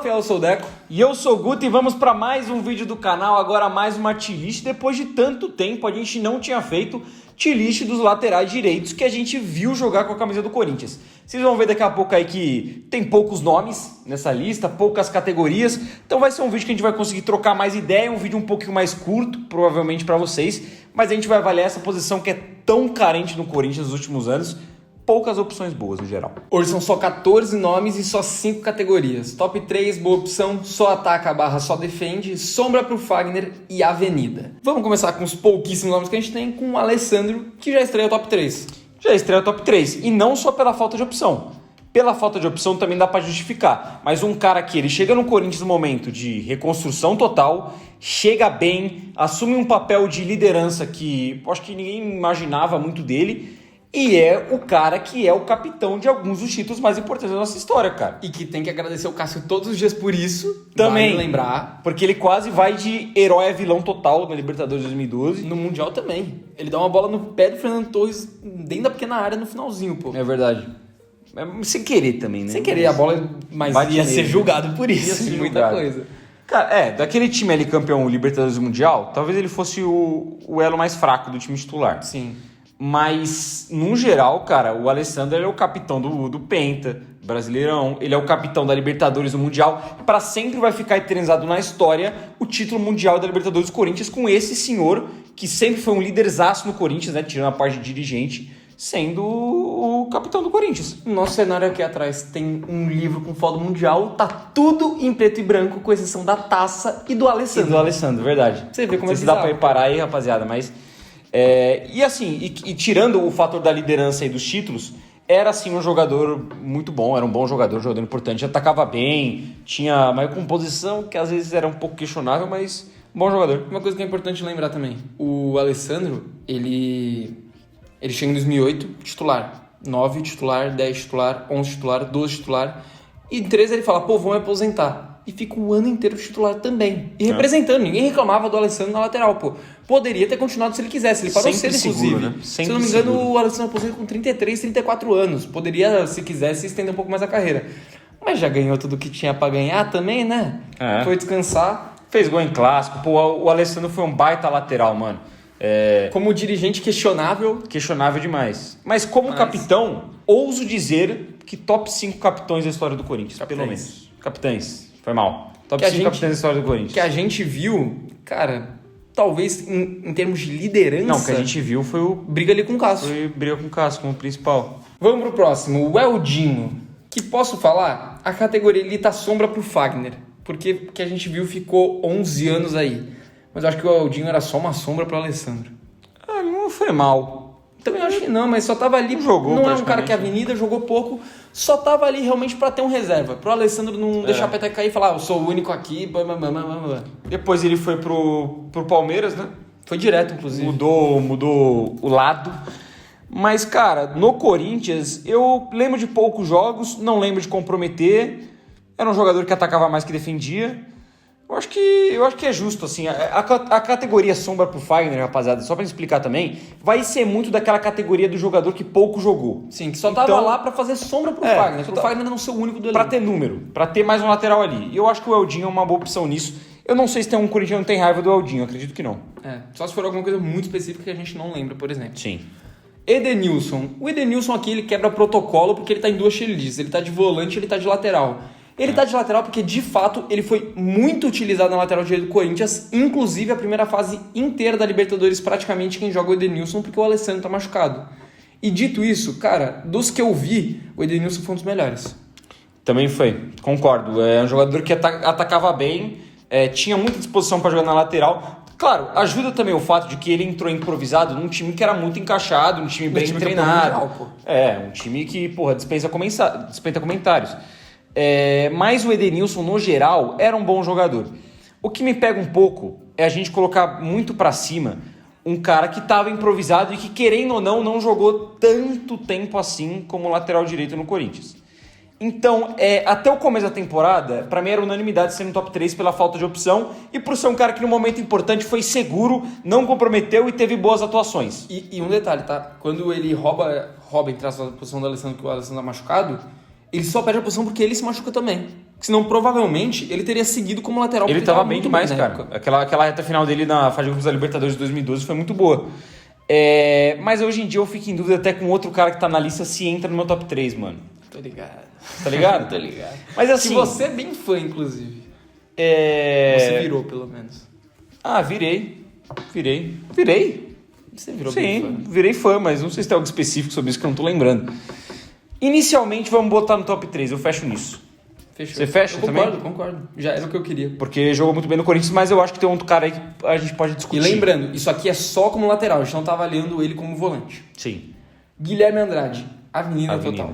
Rafael, eu sou o Deco. E eu sou o Guto e vamos para mais um vídeo do canal, agora mais uma T-List. Depois de tanto tempo a gente não tinha feito T-List dos laterais direitos que a gente viu jogar com a camisa do Corinthians. Vocês vão ver daqui a pouco aí que tem poucos nomes nessa lista, poucas categorias. Então vai ser um vídeo que a gente vai conseguir trocar mais ideia, um vídeo um pouquinho mais curto, provavelmente para vocês. Mas a gente vai avaliar essa posição que é tão carente no Corinthians nos últimos anos. Poucas opções boas no geral. Hoje são só 14 nomes e só 5 categorias. Top 3, boa opção, só ataca / só defende, sombra pro Fagner e avenida. Vamos começar com os pouquíssimos nomes que a gente tem, com o Alessandro, que já estreia o top 3. Já estreia o top 3, e não só pela falta de opção. Pela falta de opção também dá para justificar, mas um cara que ele chega no Corinthians no momento de reconstrução total, chega bem, assume um papel de liderança que acho que ninguém imaginava muito dele, e é o cara que é o capitão de alguns dos títulos mais importantes da nossa história, cara. E que tem que agradecer o Cássio todos os dias por isso. Também. Vale lembrar. Porque ele quase vai de herói a vilão total na Libertadores 2012. No Mundial também. Ele dá uma bola no pé do Fernando Torres dentro da pequena área no finalzinho, pô. É verdade. Sem querer também, né? Sem querer a bola, mas ia ser julgado por isso. Ia ser muita coisa. Cara, daquele time ali campeão Libertadores Mundial, talvez ele fosse o elo mais fraco do time titular. Sim. Mas, no geral, cara, o Alessandro ele é o capitão do Penta, Brasileirão. Ele é o capitão da Libertadores do Mundial. Para sempre vai ficar eternizado na história o título mundial da Libertadores do Corinthians com esse senhor, que sempre foi um líderzaço no Corinthians, né? Tirando a parte de dirigente, sendo o capitão do Corinthians. No nosso cenário aqui atrás tem um livro com foto mundial, tá tudo em preto e branco, com exceção da taça e do Alessandro. Verdade. Você vê como é que dá pra reparar aí, rapaziada, mas... E assim, tirando o fator da liderança e dos títulos, era assim um jogador muito bom, era um bom jogador importante, atacava bem, tinha uma composição que às vezes era um pouco questionável, mas bom jogador. Uma coisa que é importante lembrar também, o Alessandro, ele chega em 2008 titular, 9 titular, 10 titular, 11 titular, 12 titular, e em 13 ele fala, vou me aposentar. E fica o ano inteiro titular também. E representando, ninguém reclamava do Alessandro na lateral, pô. Poderia ter continuado se ele quisesse, ele parou cedo, inclusive. Né? Se eu não me engano, o Alessandro aposenta com 33, 34 anos. Poderia, se quisesse, estender um pouco mais a carreira. Mas já ganhou tudo que tinha pra ganhar também, né? Foi descansar. Fez gol em clássico. Pô, o Alessandro foi um baita lateral, mano. Como dirigente questionável. Questionável demais. Mas como capitão, ouso dizer que top 5 capitães da história do Corinthians, pelo menos. Capitães. Foi mal. Top 5 capitães da história do Corinthians. Que a gente viu, cara, talvez em termos de liderança... Não, o que a gente viu foi o... Briga ali com o Cássio. Foi briga com o Cássio como principal. Vamos pro próximo. O Eldinho. Que posso falar? A categoria ali tá sombra pro Fagner. Porque o que a gente viu ficou 11 anos aí. Mas eu acho que o Eldinho era só uma sombra pro Alessandro. Ele não foi mal. Também acho que não, mas só tava ali... Não é um cara que avenida, jogou pouco... Só tava ali realmente pra ter um reserva. Pro Alessandro não deixar a peteca cair e falar, eu sou o único aqui. Depois ele foi pro Palmeiras, né? Foi direto, inclusive. Mudou o lado. Mas, cara, no Corinthians, eu lembro de poucos jogos, não lembro de comprometer. Era um jogador que atacava mais que defendia. Eu acho que é justo, assim. A categoria sombra pro Fagner, rapaziada, só pra explicar também, vai ser muito daquela categoria do jogador que pouco jogou. Sim, que só tava lá pra fazer sombra pro Fagner. Pro Fagner não ser o único do elenco. Pra ter número, pra ter mais um lateral ali. E eu acho que o Eldinho é uma boa opção nisso. Eu não sei se tem um corintiano que tem raiva do Eldinho, acredito que não. Só se for alguma coisa muito específica que a gente não lembra, por exemplo. Sim. Edenilson. O Edenilson aqui, ele quebra protocolo porque ele tá em duas cheerleaders. Ele tá de volante e ele tá de lateral. Ele tá de lateral porque, de fato, ele foi muito utilizado na lateral direita do Corinthians, inclusive a primeira fase inteira da Libertadores, praticamente quem joga o Edenilson, porque o Alessandro tá machucado. E dito isso, cara, dos que eu vi, o Edenilson foi um dos melhores. Também foi, concordo. É um jogador que atacava bem, tinha muita disposição para jogar na lateral. Claro, ajuda também o fato de que ele entrou improvisado num time que era muito encaixado, um time bem treinado. Um time que, dispensa comentários. Mas o Edenilson, no geral, era um bom jogador. O que me pega um pouco é a gente colocar muito pra cima um cara que estava improvisado e que, querendo ou não jogou tanto tempo assim como lateral direito no Corinthians. Então, até o começo da temporada, pra mim era unanimidade ser no top 3 pela falta de opção e por ser um cara que no momento importante foi seguro, não comprometeu e teve boas atuações. E um detalhe, tá? Quando ele rouba entre a posição do Alessandro, que o Alessandro tá machucado, Ele só perde a posição porque ele se machuca também. Senão, provavelmente, ele teria seguido como lateral. Ele porque tava bem muito demais, na cara. época. Aquela reta final dele na fase de grupos da Libertadores de 2012 foi muito boa. Mas hoje em dia eu fico em dúvida até com outro cara que tá na lista se entra no meu top 3, mano. Tô ligado. Tá ligado? Tô ligado. Mas assim... Que você é bem fã, inclusive. Você virou, pelo menos. Ah, virei. Você virou bem fã. Sim, virei fã, mas não sei se tem algo específico sobre isso que eu não tô lembrando. Inicialmente, vamos botar no top 3, eu fecho nisso. Fechou. Você fecha também? Concordo. Já era o que eu queria. Porque jogou muito bem no Corinthians, mas eu acho que tem outro cara aí que a gente pode E discutir. lembrando, isso aqui é só como lateral, a gente não tá avaliando ele como volante. Sim. Guilherme Andrade, Avenida total.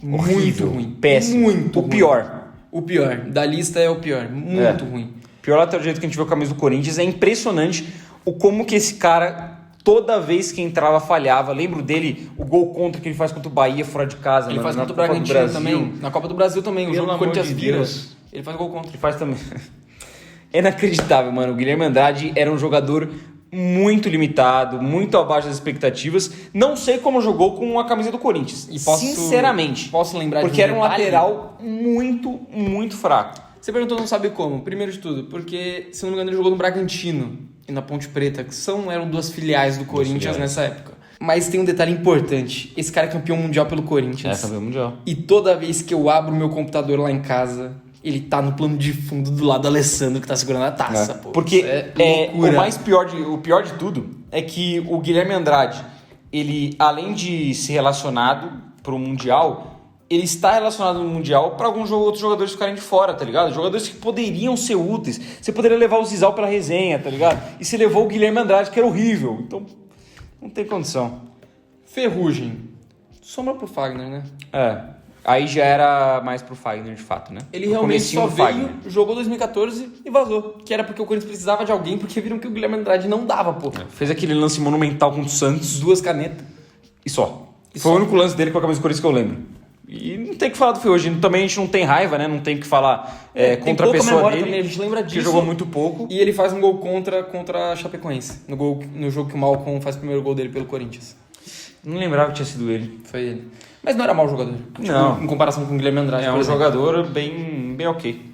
Horrível, Muito ruim. péssimo. Muito o ruim. pior. O pior. Da lista é o pior. Muito ruim. Pior lateral direito que a gente viu com a camisa do Corinthians. É impressionante o como que esse cara, toda vez que entrava, falhava. Lembro dele, o gol contra que ele faz contra o Bahia fora de casa. Ele mano, faz na contra o Copa do Bragantino Brasil. também. Na Copa do Brasil também. O Pelo jogo que o amor Corinthians de vira. Deus. Ele faz gol contra. Ele faz também. É inacreditável, mano. O Guilherme Andrade era um jogador muito limitado, muito abaixo das expectativas. Não sei como jogou com a camisa do Corinthians. E sinceramente. Posso lembrar porque de era um detalhe? lateral muito, muito fraco. Você perguntou, não sabe como? Primeiro de tudo, porque, se não me engano, ele jogou no Bragantino e na Ponte Preta, que eram duas filiais do Corinthians filiais. nessa época. Mas tem um detalhe importante. Esse cara é campeão mundial pelo Corinthians. campeão mundial. E toda vez que eu abro o meu computador lá em casa, ele tá no plano de fundo do lado do Alessandro, que tá segurando a taça, pô. Porque Isso é loucura. o pior de tudo é que o Guilherme Andrade, ele, além de ser relacionado pro Mundial, ele está relacionado no Mundial para alguns outros jogadores ficarem de fora, tá ligado? Jogadores que poderiam ser úteis. Você poderia levar o Zizal pela resenha, tá ligado? E você levou o Guilherme Andrade, que era horrível. Então, não tem condição. Ferrugem. Sombra pro Fagner, né? Aí já era mais pro Fagner, de fato, né? Ele No realmente comecinho só do veio, Fagner. jogou 2014 e vazou. Que era porque o Corinthians precisava de alguém, porque viram que o Guilherme Andrade não dava, pô. Fez aquele lance monumental contra o Santos Duas canetas. e só. Foi o único lance dele com a camisa do Corinthians que eu lembro. E não tem o que falar do Ferrugem. Também a gente não tem raiva, né? Não tem o que falar Tem contra a pouca pessoa memória dele. também, a gente lembra disso. Que jogou muito pouco. E ele faz um gol contra a Chapecoense. No jogo que o Malcom faz o primeiro gol dele pelo Corinthians. Não lembrava que tinha sido ele. Foi ele. Mas não era mau jogador. Não. Em comparação com o Guilherme Andrade. É por um exemplo. jogador bem ok.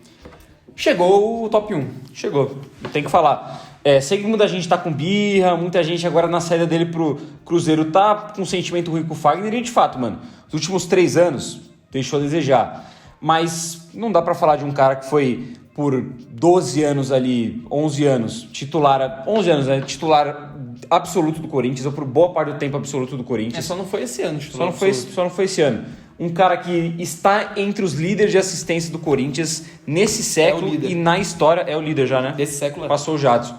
Chegou o top 1. Chegou. Tem que falar. Sei que muita gente tá com birra, muita gente agora na saída dele pro Cruzeiro tá com um sentimento ruim com o Fagner. E de fato, mano, os últimos 3 anos deixou a desejar. Mas não dá pra falar de um cara que foi por 12 anos ali, 11 anos, titular absoluto do Corinthians, ou por boa parte do tempo absoluto do Corinthians. Só não foi esse ano. Só não foi esse ano. Um cara que está entre os líderes de assistência do Corinthians nesse século líder. e na história. É o líder já, né? Desse século. Passou o Jadson.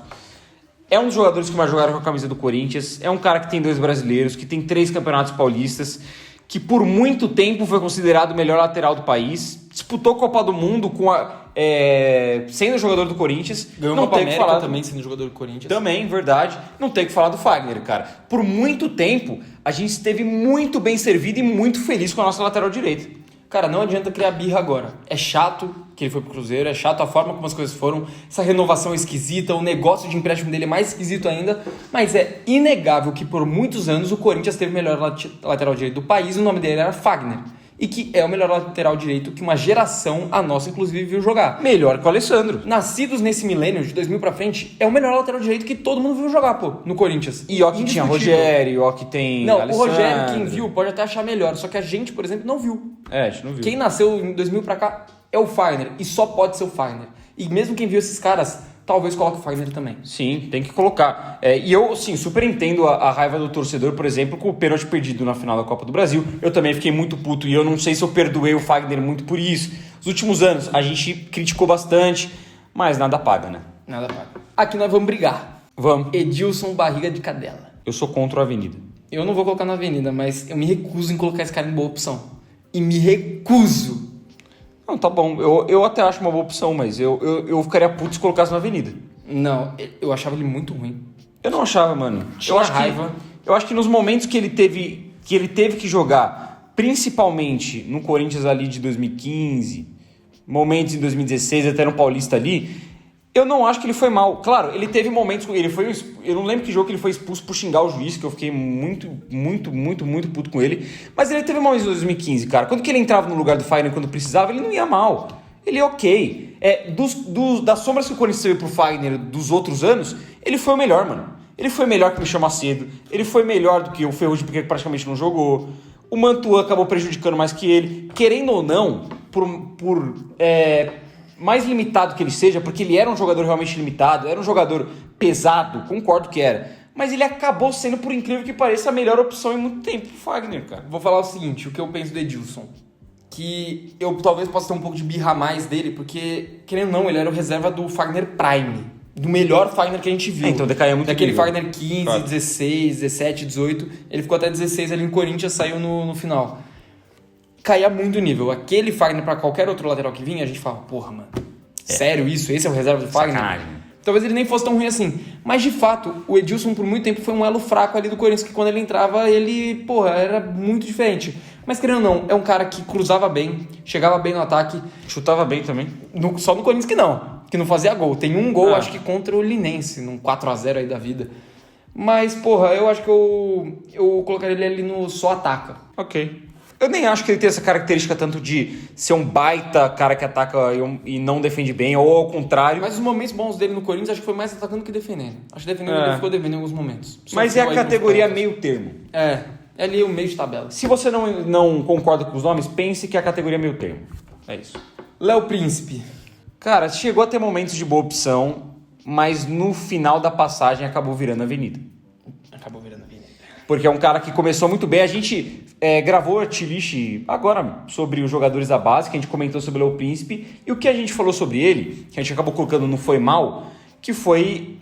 É um dos jogadores que mais jogaram com a camisa do Corinthians. É um cara que tem 2 brasileiros, que tem 3 campeonatos paulistas, que por muito tempo foi considerado o melhor lateral do país. Disputou a Copa do Mundo sendo jogador do Corinthians. Ganhou não Copa tem que América falar também, sendo jogador do Corinthians. Também, verdade. Não tem que falar do Fagner, cara. Por muito tempo, a gente esteve muito bem servido e muito feliz com a nossa lateral direita. Cara, não adianta criar birra agora. É chato que ele foi pro Cruzeiro, é chato a forma como as coisas foram, essa renovação esquisita, o negócio de empréstimo dele é mais esquisito ainda, mas é inegável que por muitos anos o Corinthians teve o melhor lateral direito do país e o nome dele era Fagner. E que é o melhor lateral direito que uma geração, a nossa inclusive, viu jogar. Melhor que o Alessandro. Nascidos nesse milênio, de 2000 pra frente, é o melhor lateral direito que todo mundo viu jogar, pô, no Corinthians. E ó que tinha Rogério, ó que tem Não, Alessandro. o Rogério, quem viu, pode até achar melhor, só que a gente, por exemplo, não viu. A gente não viu. Quem nasceu em 2000 pra cá é o Fagner, e só pode ser o Fagner. E mesmo quem viu esses caras, talvez coloque o Fagner também. Sim, tem que colocar. E eu, sim, super entendo a raiva do torcedor, por exemplo, com o pênalti perdido na final da Copa do Brasil. Eu também fiquei muito puto e eu não sei se eu perdoei o Fagner muito por isso. Nos últimos anos a gente criticou bastante, mas nada paga, né? Nada paga. Aqui nós vamos brigar. Vamos. Edilson Barriga de Cadela. Eu sou contra a Avenida. Eu não vou colocar na Avenida, mas eu me recuso em colocar esse cara em boa opção. E me recuso. Não, tá bom. Eu até acho uma boa opção, mas eu ficaria puto se colocasse na Avenida. Não, eu achava ele muito ruim. Eu não achava, mano. Tinha raiva. Eu acho que nos momentos que ele teve que jogar, principalmente no Corinthians ali de 2015, momentos em 2016, até no Paulista ali, Eu não acho que ele foi mal. Claro, ele teve momentos... Eu não lembro que jogo que ele foi expulso por xingar o juiz, que eu fiquei muito puto com ele. Mas ele teve momentos em 2015, cara. Quando que ele entrava no lugar do Fagner quando precisava, ele não ia mal. Ele é ok. Das sombras que o Corinthians teve pro Fagner dos outros anos, ele foi o melhor, mano. Ele foi melhor que o Michel Macedo. Ele foi melhor do que o Ferrugem, porque ele praticamente não jogou. O Mantuan acabou prejudicando mais que ele. Querendo ou não, mais limitado que ele seja, porque ele era um jogador realmente limitado, era um jogador pesado, concordo que era, mas ele acabou sendo, por incrível que pareça, a melhor opção em muito tempo pro Fagner, cara. Vou falar o seguinte, o que eu penso do Edilson, que eu talvez possa ter um pouco de birra a mais dele, porque, querendo ou não, ele era o reserva do Fagner Prime, do melhor Fagner que a gente viu. Então decaía muito. Daquele nível. Fagner 15, claro. 16, 17, 18, ele ficou até 16 ali em Corinthians, saiu no final. Caía muito o nível. Aquele Fagner pra qualquer outro lateral que vinha, a gente fala, porra, mano, sério isso? Esse é o reserva do Fagner? Sacanagem. Talvez ele nem fosse tão ruim assim. Mas, de fato, o Edilson, por muito tempo, foi um elo fraco ali do Corinthians, que quando ele entrava, ele, porra, era muito diferente. Mas, querendo ou não, é um cara que cruzava bem, chegava bem no ataque. Chutava bem também. Só no Corinthians que não fazia gol. Tem um gol, acho que contra o Linense, num 4x0 aí da vida. Mas, porra, eu acho que eu colocaria ele ali no só ataca. Ok. Eu nem acho que ele tem essa característica tanto de ser um baita cara que ataca e não defende bem, ou ao contrário. Mas os momentos bons dele no Corinthians, acho que foi mais atacando que defendendo. Acho que defendendo ele ficou devendo em alguns momentos. Mas é a categoria meio termo. É ali o meio de tabela. Se você não concorda com os nomes, pense que é a categoria meio termo. É isso. Léo Príncipe. Cara, chegou a ter momentos de boa opção, mas no final da passagem acabou virando avenida. Porque é um cara que começou muito bem. A gente gravou a Tilish agora sobre os jogadores da base, que a gente comentou sobre o Léo Príncipe. E o que a gente falou sobre ele, que a gente acabou colocando no Foi Mal, que foi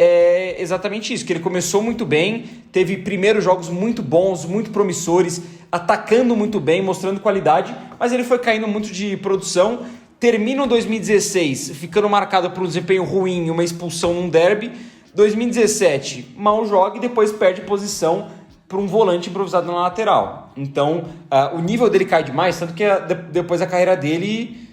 exatamente isso. Que ele começou muito bem, teve primeiros jogos muito bons, muito promissores, atacando muito bem, mostrando qualidade, mas ele foi caindo muito de produção. Termina o 2016 ficando marcado por um desempenho ruim e uma expulsão num derby. 2017, mal joga e depois perde posição para um volante improvisado na lateral. Então, o nível dele cai demais, tanto que depois a carreira dele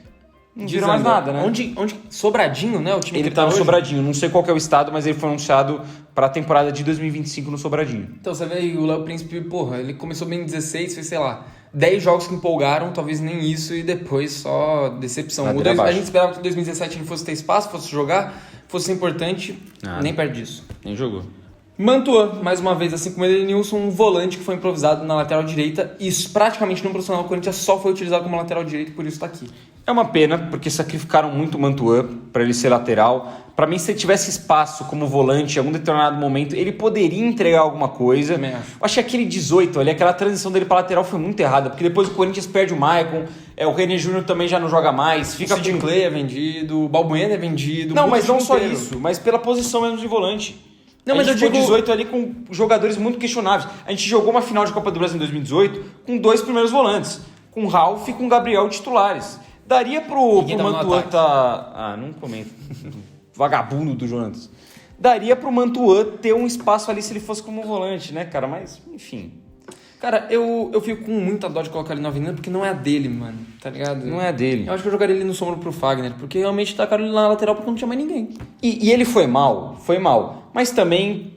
não vira mais nada, né? Onde Sobradinho, né? O time ele tá no Sobradinho, não sei qual que é o estado, mas ele foi anunciado para a temporada de 2025 no Sobradinho. Então, você vê aí, o Léo Príncipe, porra, ele começou bem em 16, fez, sei lá, 10 jogos que empolgaram, talvez nem isso, e depois só decepção. A gente esperava que em 2017 ele fosse ter espaço, fosse jogar, fosse ser importante, nem perto disso. Nem jogou. Mantuan, mais uma vez, assim como Edenilson, um volante que foi improvisado na lateral direita e praticamente no profissional do Corinthians só foi utilizado como lateral direito e por isso está aqui. É uma pena, porque sacrificaram muito o Mantuan para ele ser lateral. Para mim, se ele tivesse espaço como volante em algum determinado momento, ele poderia entregar alguma coisa. Também acho. Eu achei aquele 18 ali, aquela transição dele para lateral foi muito errada, porque depois o Corinthians perde o Maicon, o René Júnior também já não joga mais. Fica o Sid Clay é vendido, o Balbuena é vendido. Não, mas não só inteiro. isso, mas pela posição mesmo de volante. Não, mas a eu gente digo 18 ali com jogadores muito questionáveis. A gente jogou uma final de Copa do Brasil em 2018 com 2 primeiros volantes, com Ralf e com Gabriel titulares. Daria pro Mantuan não comenta. Vagabundo do Jonas. Daria pro Mantuan ter um espaço ali se ele fosse como volante, né, cara? Mas, enfim. Cara, eu fico com muita dó de colocar ele na avenida porque não é a dele, mano, tá ligado? Não é a dele. Eu acho que eu jogaria ele no sombra pro Fagner, porque realmente tacaram ele na lateral porque não tinha mais ninguém. E ele foi mal. Mas também,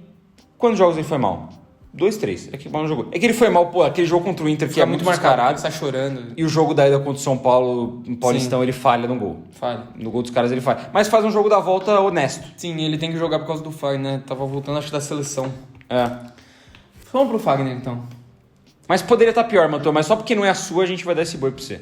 quantos jogos ele foi mal? 2, 3. É que não jogou. É que ele foi mal, aquele jogo contra o Inter que é muito mascarado. Tá chorando. E o jogo da ida contra o São Paulo, no Paulistão, ele falha no gol. Falha. No gol dos caras ele falha. Mas faz um jogo da volta honesto. Sim, ele tem que jogar por causa do Fagner, né? Tava voltando, acho que da seleção. É. Vamos pro Fagner, então. Mas poderia estar pior, Mantua. Mas só porque não é a sua, a gente vai dar esse boi pra você.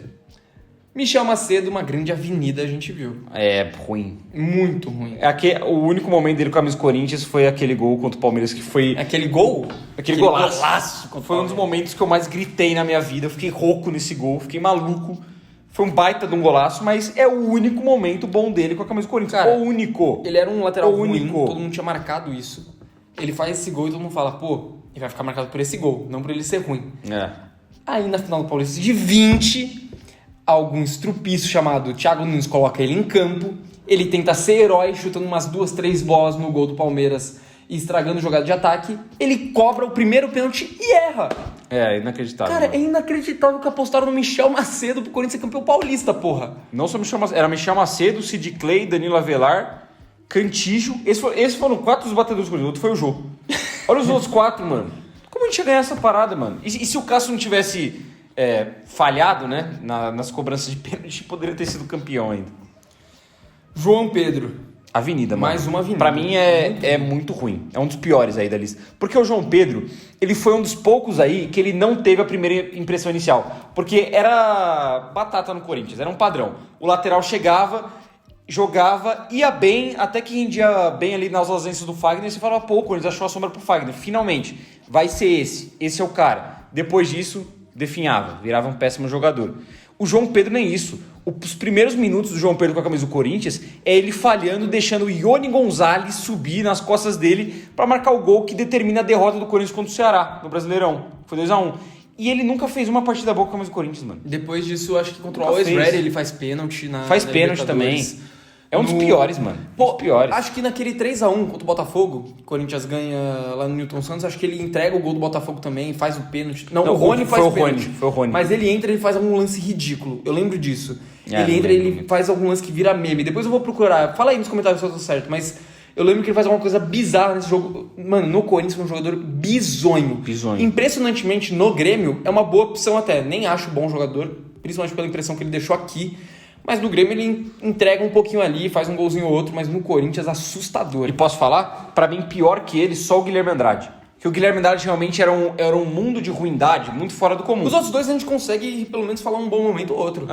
Michel Macedo, uma grande avenida, a gente viu. É ruim. Muito ruim. O único momento dele com a Camisa Corinthians foi aquele gol contra o Palmeiras, que foi... Aquele gol? Aquele golaço. Foi um dos momentos que eu mais gritei na minha vida. Eu fiquei rouco nesse gol, fiquei maluco. Foi um baita de um golaço, mas é o único momento bom dele com a Camisa Corinthians. Cara, o único. Ele era um lateral ruim, único. Todo mundo tinha marcado isso. Ele faz esse gol e todo mundo fala, pô, ele vai ficar marcado por esse gol, não por ele ser ruim. Aí na final do Paulista de 20, algum estrupiço chamado Thiago Nunes coloca ele em campo, ele tenta ser herói, chutando umas 2, 3 bolas no gol do Palmeiras e estragando jogada de ataque, ele cobra o primeiro pênalti e erra. É inacreditável. Cara, é inacreditável que apostaram no Michel Macedo pro Corinthians ser campeão paulista, porra. Não só Michel Macedo, era Michel Macedo, Sid Clay, Danilo Avelar Cantígio. Esses foram 4 dos batedores do Corinthians, o outro foi o Jô. Olha os outros 4, mano. Como a gente ia ganhar essa parada, mano? E se o Cássio não tivesse falhado, né, nas cobranças de pênalti, poderia ter sido campeão ainda. João Pedro. Avenida, mano. Mais uma avenida. Pra mim é muito ruim. É um dos piores aí da lista. Porque o João Pedro, ele foi um dos poucos aí que ele não teve a primeira impressão inicial. Porque era batata no Corinthians, era um padrão. O lateral chegava, jogava, ia bem, até que rendia bem ali nas ausências do Fagner. E você falava, pô, o Corinthians achou a sombra pro Fagner. Finalmente, vai ser esse. Esse é o cara. Depois disso, definhava, virava um péssimo jogador. O João Pedro nem isso. Os primeiros minutos do João Pedro com a camisa do Corinthians é ele falhando, deixando o Ione Gonzalez subir nas costas dele para marcar o gol que determina a derrota do Corinthians contra o Ceará, no Brasileirão. Foi 2-1. E ele nunca fez uma partida boa com a camisa do Corinthians, mano. Depois disso, acho que contra o Nunca Always fez. Ready ele faz pênalti na Faz pênalti também. Libertadores. É um dos piores, mano. Pô, Um dos piores. acho que naquele 3-1 contra o Botafogo, o Corinthians ganha lá no Newton Santos, acho que ele entrega o gol do Botafogo também, faz o pênalti. Não, o Rony faz o pênalti. Foi o Rony. Mas ele entra e faz algum lance ridículo. Eu lembro disso. Ele entra e lembro. ele faz algum lance que vira meme. Depois eu vou procurar. Fala aí nos comentários se eu tô certo, mas eu lembro que ele faz alguma coisa bizarra nesse jogo. Mano, no Corinthians é um jogador bizonho. Bizonho. Impressionantemente, no Grêmio, é uma boa opção até. Nem acho bom jogador, principalmente pela impressão que ele deixou aqui. Mas no Grêmio ele entrega um pouquinho ali, faz um golzinho ou outro, mas no Corinthians assustador. E posso falar? Pra mim, pior que ele, só o Guilherme Andrade. Que o Guilherme Andrade realmente era um mundo de ruindade muito fora do comum. Os outros dois a gente consegue pelo menos falar um bom momento ou outro.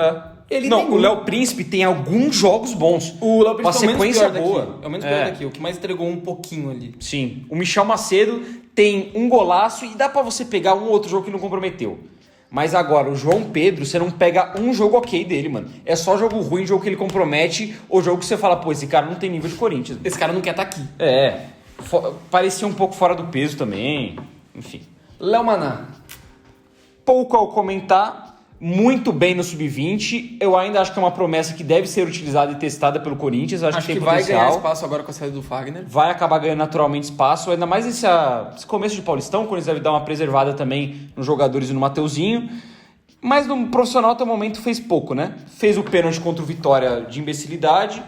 Ele Não, tem o Léo Príncipe tem alguns jogos bons. O Léo Príncipe uma sequência boa. Daqui. É o menos pior daqui, o que mais entregou um pouquinho ali. Sim. O Michel Macedo tem um golaço e dá pra você pegar um outro jogo que não comprometeu. Mas agora, o João Pedro, você não pega um jogo ok dele, mano. É só jogo ruim, jogo que ele compromete, ou jogo que você fala, pô, esse cara não tem nível de Corinthians. Esse cara não quer estar aqui. Parecia um pouco fora do peso também. Enfim. Léo Maná. Pouco ao comentar. Muito bem no Sub-20. Eu ainda acho que é uma promessa que deve ser utilizada e testada pelo Corinthians. Acho que tem vai potencial. ganhar espaço agora com a saída do Fagner. Vai acabar ganhando naturalmente espaço. Ainda mais esse começo de Paulistão. O Corinthians deve dar uma preservada também nos jogadores e no Mateuzinho. Mas no profissional até o momento fez pouco, né? Fez o pênalti contra o Vitória de imbecilidade.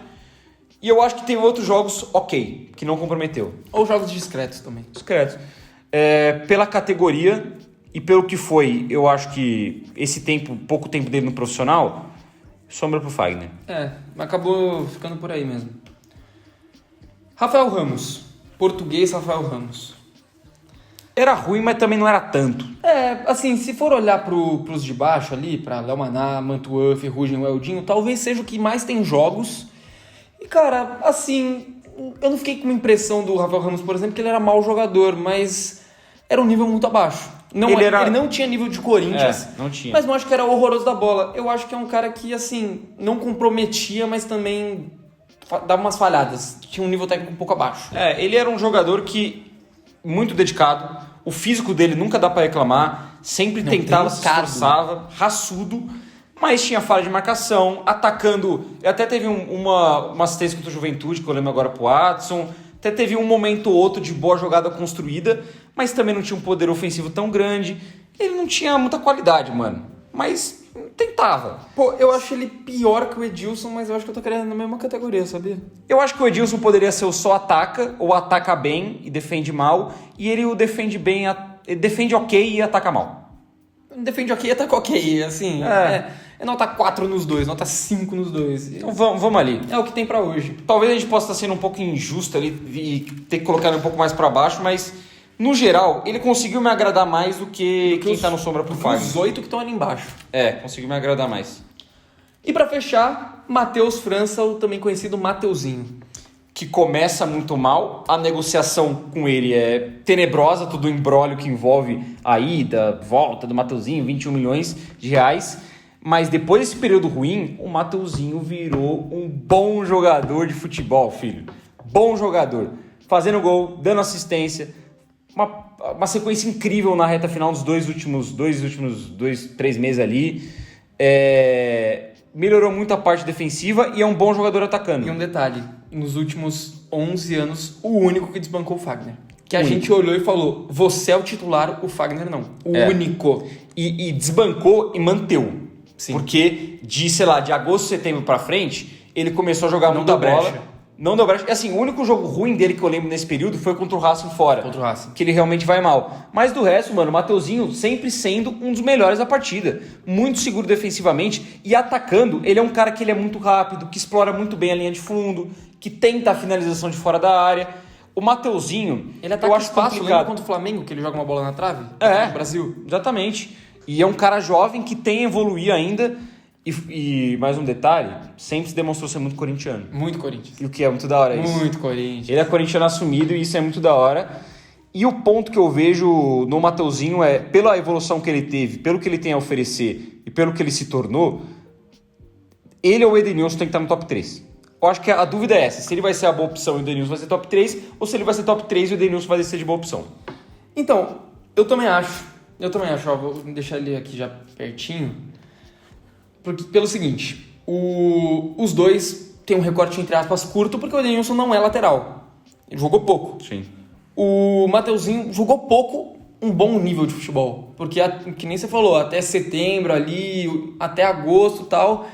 E eu acho que tem outros jogos ok, que não comprometeu. Ou jogos discretos também. Discreto. Pela categoria e pelo que foi, eu acho que esse pouco tempo dele no profissional, sombra pro Fagner. Acabou ficando por aí mesmo. Rafael Ramos. Português Rafael Ramos. Era ruim, mas também não era tanto. Assim, se for olhar pros de baixo ali, pra Léo Maná, Mantuan, Ferrugem, o Eldinho, talvez seja o que mais tem jogos. E, cara, assim, eu não fiquei com uma impressão do Rafael Ramos, por exemplo, que ele era mau jogador, mas era um nível muito abaixo. Ele não tinha nível de Corinthians, não tinha. Mas não acho que era horroroso da bola. Eu acho que é um cara que, assim, não comprometia, mas também dava umas falhadas. Tinha um nível técnico um pouco abaixo. Ele era um jogador que muito dedicado, o físico dele nunca dá pra reclamar, sempre tentava, se esforçava, raçudo, mas tinha falha de marcação, atacando, até teve uma assistência contra o Juventude, que eu lembro agora pro Watson, até teve um momento ou outro de boa jogada construída, mas também não tinha um poder ofensivo tão grande, ele não tinha muita qualidade, mano, mas tentava. Pô, eu acho ele pior que o Edilson, mas eu acho que eu tô querendo na mesma categoria, sabia? Eu acho que o Edilson poderia ser o só ataca, ou ataca bem e defende mal, e ele o defende bem, ele defende ok e ataca mal. Defende ok e ataca ok, assim, é nota 4 nos dois, nota 5 nos dois. Então vamos ali. É o que tem pra hoje. Talvez a gente possa estar sendo um pouco injusto ali e ter que colocar ele um pouco mais pra baixo, mas no geral ele conseguiu me agradar mais do que quem tá no sombra pro Fagner. Os 8 que estão ali embaixo. Conseguiu me agradar mais. E pra fechar, Matheus França, o também conhecido Mateuzinho. Que começa muito mal, a negociação com ele é tenebrosa, todo o imbróglio que envolve a ida, volta do Mateuzinho, 21 milhões de reais. Mas depois desse período ruim, o Mateuzinho virou um bom jogador de futebol, filho. Bom jogador. Fazendo gol, dando assistência. Uma sequência incrível na reta final dos dois últimos 3 meses ali. Melhorou muito a parte defensiva e é um bom jogador atacando. E um detalhe, nos últimos 11 anos, o único que desbancou o Fagner. Que a gente olhou e falou, você é o titular, o Fagner não. O único. E desbancou e manteu. Sim. Porque de agosto, setembro pra frente, ele começou a jogar muita bola. Não deu brecha. Assim, o único jogo ruim dele que eu lembro nesse período foi contra o Racing fora. Contra o Racing. Que ele realmente vai mal. Mas do resto, mano, o Mateuzinho sempre sendo um dos melhores da partida. Muito seguro defensivamente e atacando. Ele é um cara que ele é muito rápido, que explora muito bem a linha de fundo, que tenta a finalização de fora da área. O Mateuzinho, Ele ataca eu acho espaço, lembra complicado. contra o Flamengo, que ele joga uma bola na trave? No Brasil. Exatamente. E é um cara jovem que tem a evoluir ainda. E mais um detalhe, sempre se demonstrou ser muito corintiano. Muito Corinthians. E o que é muito da hora isso. Muito Corinthians. Ele é corintiano assumido e isso é muito da hora. E o ponto que eu vejo no Mateuzinho é, pela evolução que ele teve, pelo que ele tem a oferecer e pelo que ele se tornou, ele ou o Edenilson tem que estar no top 3. Eu acho que a dúvida é essa, se ele vai ser a boa opção e o Edenilson vai ser top 3, ou se ele vai ser top 3 e o Edenilson vai ser de boa opção. Então, eu também acho, ó, vou deixar ele aqui já pertinho, porque, pelo seguinte, os dois têm um recorte, entre aspas, curto, porque o Edenilson não é lateral, ele jogou pouco. Sim. O Mateuzinho jogou pouco, um bom nível de futebol, porque, que nem você falou, até setembro ali, até agosto e tal,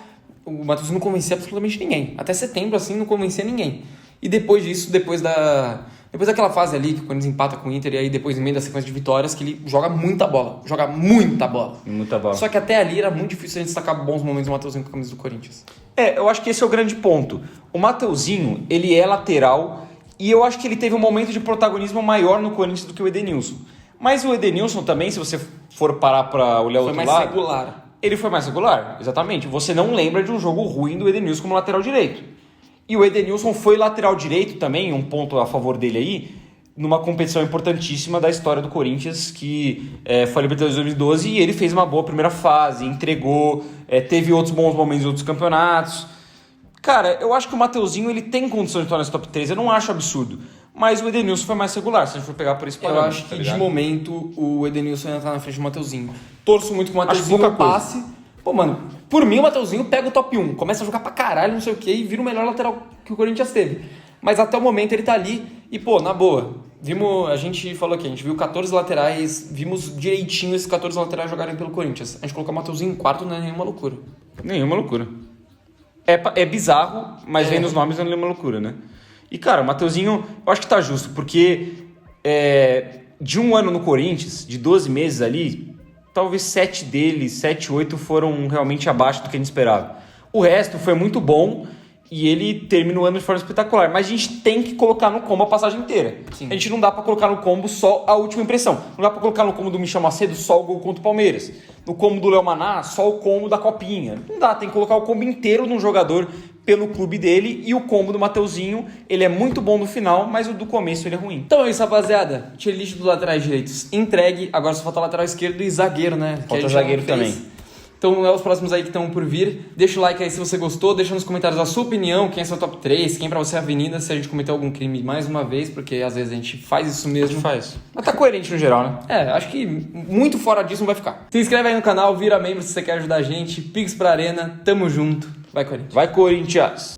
o Mateuzinho não convencia absolutamente ninguém, até setembro assim não convencia ninguém, e depois disso, depois daquela fase ali, que o Corinthians empata com o Inter, e aí depois no meio da sequência de vitórias, que ele joga muita bola. Muita bola. Só que até ali era muito difícil a gente destacar bons momentos do Mateuzinho com a camisa do Corinthians. Eu acho que esse é o grande ponto. O Mateuzinho, ele é lateral e eu acho que ele teve um momento de protagonismo maior no Corinthians do que o Edenilson. Mas o Edenilson também, se você for parar pra olhar o outro lado... Foi mais regular. Ele foi mais regular, exatamente. Você não lembra de um jogo ruim do Edenilson como lateral direito. E o Edenilson foi lateral direito também, um ponto a favor dele aí, numa competição importantíssima da história do Corinthians, que foi a Libertadores 2012, e ele fez uma boa primeira fase, entregou, teve outros bons momentos em outros campeonatos. Cara, eu acho que o Mateuzinho ele tem condição de tornar esse top 3, eu não acho absurdo. Mas o Edenilson foi mais regular, se a gente for pegar por esse Eu parâmetro. acho que de momento o Edenilson ainda tá na frente do Mateuzinho. Torço muito que o Mateuzinho pouca coisa. passe. Pô, mano, por mim o Mateuzinho pega o top 1, começa a jogar pra caralho, não sei o que, e vira o melhor lateral que o Corinthians teve. Mas até o momento ele tá ali e, pô, na boa, a gente falou aqui, a gente viu 14 laterais, vimos direitinho esses 14 laterais jogarem pelo Corinthians. A gente colocar o Mateuzinho em quarto não é nenhuma loucura. Nenhuma loucura. É bizarro, mas vem nos nomes não é nenhuma loucura, né? E, cara, o Mateuzinho, eu acho que tá justo, porque de um ano no Corinthians, de 12 meses ali, talvez 7 deles, 7, 8 foram realmente abaixo do que a gente esperava. O resto foi muito bom e ele termina o ano de forma espetacular. Mas a gente tem que colocar no combo a passagem inteira. Sim. A gente não dá pra colocar no combo só a última impressão. Não dá pra colocar no combo do Michel Macedo só o gol contra o Palmeiras. No combo do Léo Maná, só o combo da Copinha. Não dá, tem que colocar o combo inteiro num jogador pelo clube dele. E o combo do Mateuzinho, ele é muito bom no final, mas o do começo ele é ruim. Então é isso, rapaziada. Tier list dos laterais direitos entregue. Agora só falta lateral esquerdo e zagueiro, né? Que a Falta gente já zagueiro fez. também. Então é os próximos aí que estão por vir. Deixa o like aí se você gostou. Deixa nos comentários a sua opinião. Quem é seu top 3. Quem pra você é a avenida. Se a gente cometeu algum crime mais uma vez. Porque às vezes a gente faz isso mesmo. Mas tá coerente no geral, né? Acho que muito fora disso não vai ficar. Se inscreve aí no canal. Vira membro se você quer ajudar a gente. Pix pra Arena. Tamo junto. Vai, Corinthians. Vai, Corinthians!